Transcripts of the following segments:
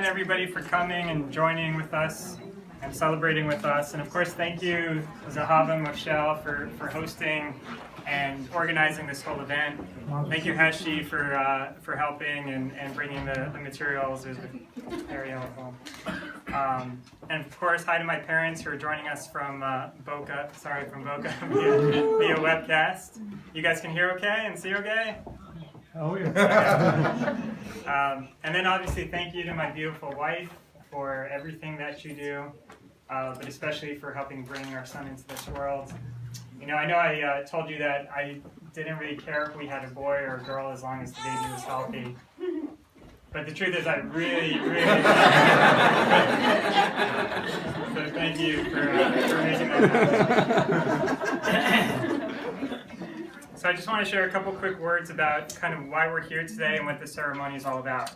everybody for coming and joining with us and celebrating with us. And of course, thank you, haben, Michelle, for hosting and organizing this whole event. Thank you, Heshi, for helping and bringing the materials. There's the area at home. And of course, hi to my parents who are joining us from Boca via webcast. You guys can hear okay and see okay? Oh, yeah. And then obviously thank you to my beautiful wife for everything that you do, but especially for helping bring our son into this world. You know, I know I told you that I didn't really care if we had a boy or a girl as long as the baby was healthy. But the truth is I really so thank you for making that happen. So I just want to share a couple quick words about kind of why we're here today and what the ceremony is all about.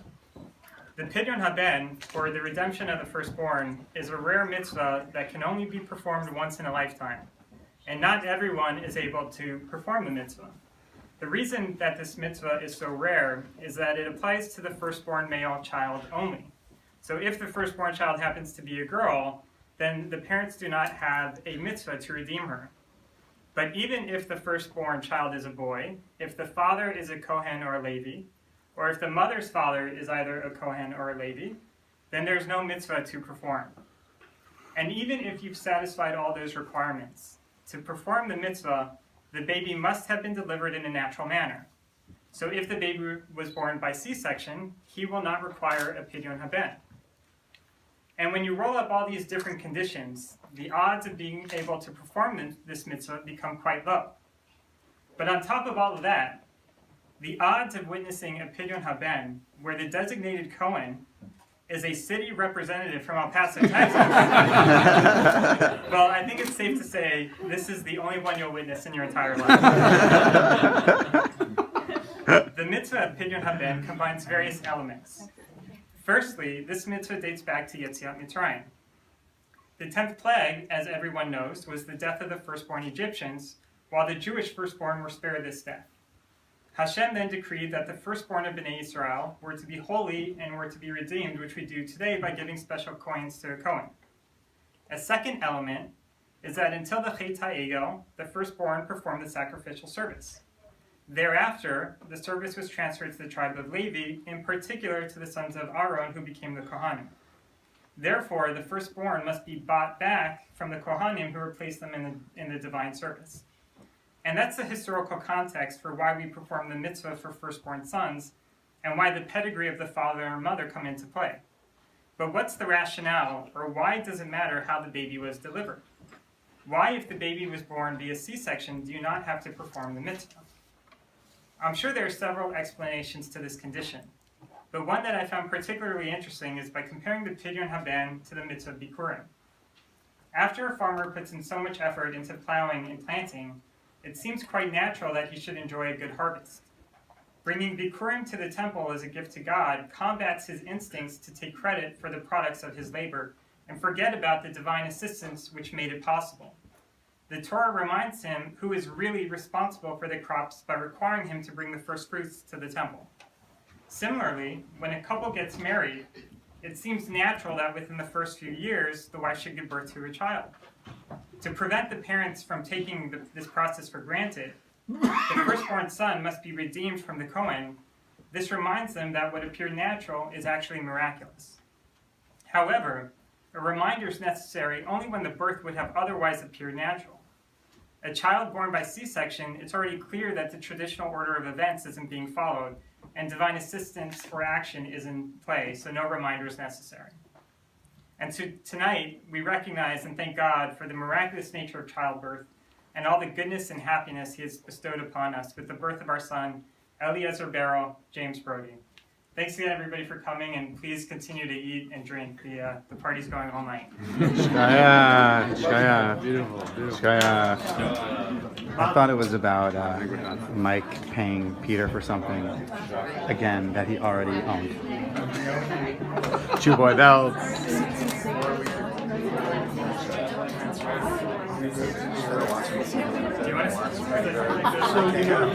The Pidion haben, or the redemption of the firstborn, is a rare mitzvah that can only be performed once in a lifetime. And not everyone is able to perform the mitzvah. The reason that this mitzvah is so rare is that it applies to the firstborn male child only. So if the firstborn child happens to be a girl, then the parents do not have a mitzvah to redeem her. But even if the firstborn child is a boy, if the father is a Kohen or a Levi, or if the mother's father is either a Kohen or a Levi, then there's no mitzvah to perform. And even if you've satisfied all those requirements, to perform the mitzvah, the baby must have been delivered in a natural manner. So if the baby was born by C-section, he will not require a Pidion haben. And when you roll up all these different conditions, the odds of being able to perform this mitzvah become quite low. But on top of all of that, the odds of witnessing a Pidion haben, where the designated Kohen is a city representative from El Paso, Texas, well, I think it's safe to say this is the only one you'll witness in your entire life. The mitzvah of Pidion haben combines various elements. Firstly, this mitzvah dates back to Yetziat Mitzrayim. The 10th plague, as everyone knows, was the death of the firstborn Egyptians, while the Jewish firstborn were spared this death. Hashem then decreed that the firstborn of Bnei Israel were to be holy and were to be redeemed, which we do today by giving special coins to a Kohen. A second element is that until the Chet HaEgel, the firstborn performed the sacrificial service. Thereafter, the service was transferred to the tribe of Levi, in particular to the sons of Aaron, who became the Kohanim. Therefore, the firstborn must be bought back from the Kohanim who replaced them in the divine service. And that's the historical context for why we perform the mitzvah for firstborn sons, and why the pedigree of the father and mother come into play. But what's the rationale, or why does it matter how the baby was delivered? Why, if the baby was born via C-section, do you not have to perform the mitzvah? I'm sure there are several explanations to this condition, but one that I found particularly interesting is by comparing the Pidion haben to the mitzvah bikurim. After a farmer puts in so much effort into plowing and planting, it seems quite natural that he should enjoy a good harvest. Bringing bikurim to the temple as a gift to God combats his instincts to take credit for the products of his labor and forget about the divine assistance which made it possible. The Torah reminds him who is really responsible for the crops by requiring him to bring the first fruits to the temple. Similarly, when a couple gets married, it seems natural that within the first few years, the wife should give birth to a child. To prevent the parents from taking this process for granted, the firstborn son must be redeemed from the Kohen. This reminds them that what appeared natural is actually miraculous. However, a reminder is necessary only when the birth would have otherwise appeared natural. A child born by C-section, it's already clear that the traditional order of events isn't being followed, and divine assistance or action is in play, so no reminder is necessary. And so tonight, we recognize and thank God for the miraculous nature of childbirth and all the goodness and happiness He has bestowed upon us with the birth of our son, Eliezer Beryl James Brody. Thanks again, everybody, for coming, and please continue to eat and drink. The party's going all night. Shkaya. Beautiful. Shkaya. I thought it was about Mike paying Peter for something, again, that he already owned. Chew boy belts. Do you want to? So, you know,